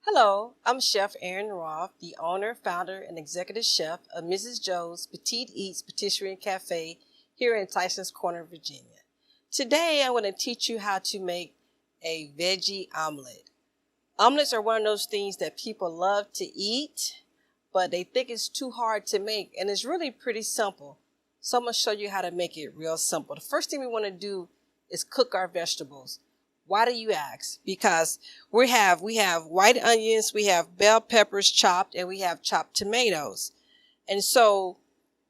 Hello, I'm Chef Aaron Roth, the owner, founder, and executive chef of Mrs. Joe's Petite Eats Patisserie and Cafe here in Tyson's Corner, Virginia. Today, I'm going to teach you how to make a veggie omelet. Omelets are one of those things that people love to eat, but they think it's too hard to make, and it's really pretty simple. So I'm going to show you how to make it real simple. The first thing we want to do is cook our vegetables. Why do you ask? Because we have white onions, we have bell peppers chopped, and we have chopped tomatoes. And so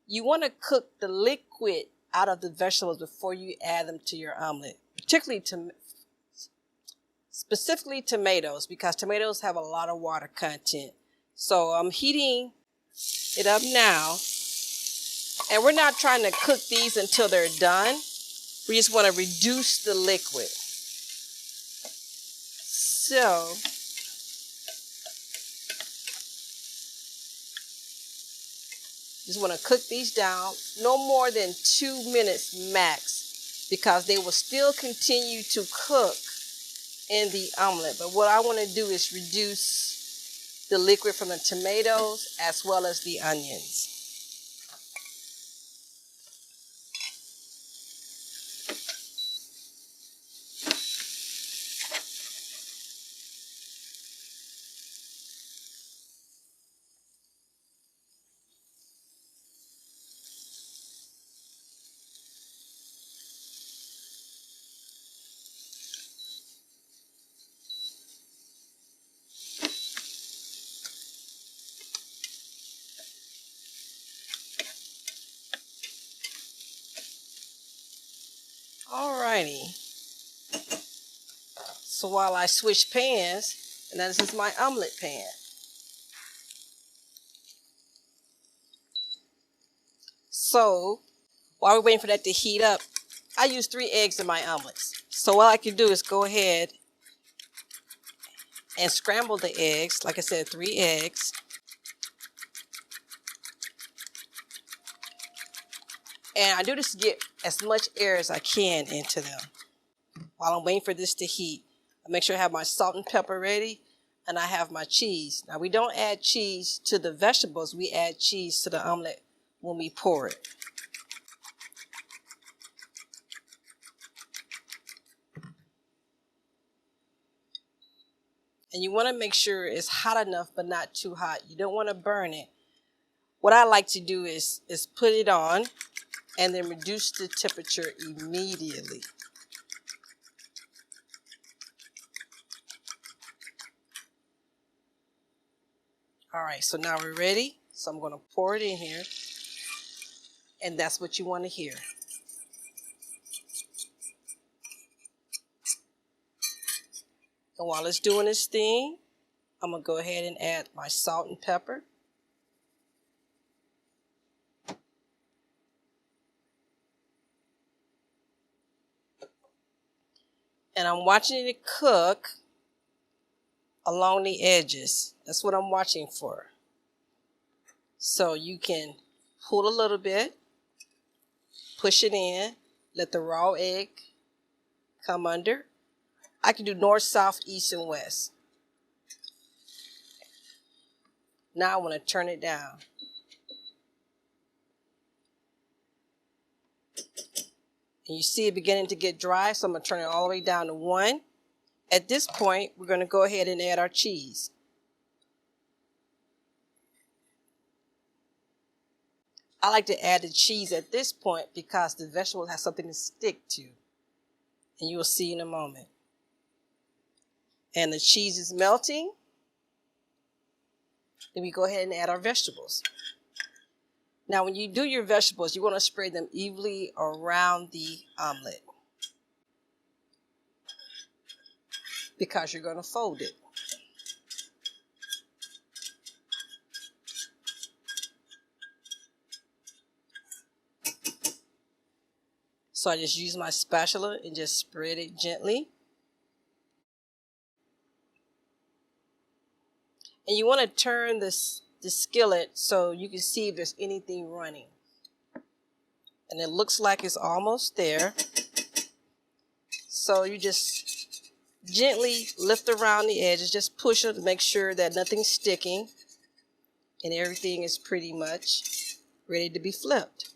you want to cook the liquid out of the vegetables before you add them to your omelet, specifically tomatoes, because tomatoes have a lot of water content. So I'm heating it up now, and we're not trying to cook these until they're done. We just want to reduce the liquid. So, just want to cook these down no more than 2 minutes max, because they will still continue to cook in the omelet. But what I want to do is reduce the liquid from the tomatoes as well as the onions. Alrighty. So while I switch pans, and this is my omelet pan. So while we're waiting for that to heat up, I use 3 eggs in my omelets. So what I can do is go ahead and scramble the eggs. Like I said, 3 eggs. And I do this to get as much air as I can into them. While I'm waiting for this to heat, I make sure I have my salt and pepper ready, and I have my cheese. Now, we don't add cheese to the vegetables. We add cheese to the omelet when we pour it. And you want to make sure it's hot enough, but not too hot. You don't want to burn it. What I like to do is put it on and then reduce the temperature immediately. All right, so now we're ready. So I'm going to pour it in here. And that's what you want to hear. And while it's doing its thing, I'm going to go ahead and add my salt and pepper. And I'm watching it cook along the edges. That's what I'm watching for. So you can pull a little bit, push it in, let the raw egg come under. I can do north, south, east, and west. Now I want to turn it down. And you see it beginning to get dry, so I'm going to turn it all the way down to 1. At this point, we're going to go ahead and add our cheese. I like to add the cheese at this point because the vegetable has something to stick to. And you will see in a moment. And the cheese is melting. Then we go ahead and add our vegetables. Now, when you do your vegetables, you want to spread them evenly around the omelet, because you're going to fold it. So I just use my spatula and just spread it gently. And you want to turn the skillet so you can see if there's anything running. And it looks like it's almost there. So you just gently lift around the edges. Just push them to make sure that nothing's sticking and everything is pretty much ready to be flipped.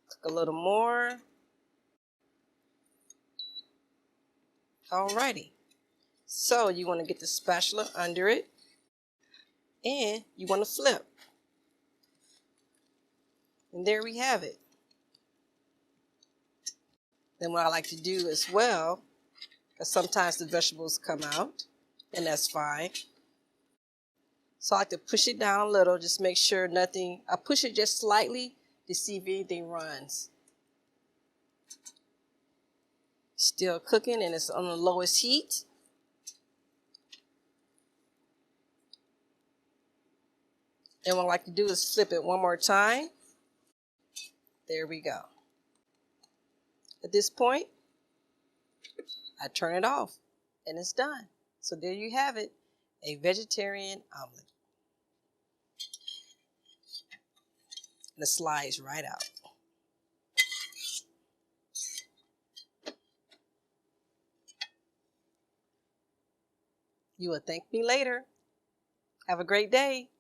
Cook a little more. Alrighty. So you want to get the spatula under it and you want to flip. And there we have it. Then what I like to do as well, because sometimes the vegetables come out, and that's fine. So I like to push it down a little, just make sure nothing, I push it just slightly to see if anything runs. Still cooking and it's on the lowest heat. And what I like to do is flip it one more time. There we go. At this point, I turn it off and it's done. So there you have it, a vegetarian omelet. And it slides right out. You will thank me later. Have a great day.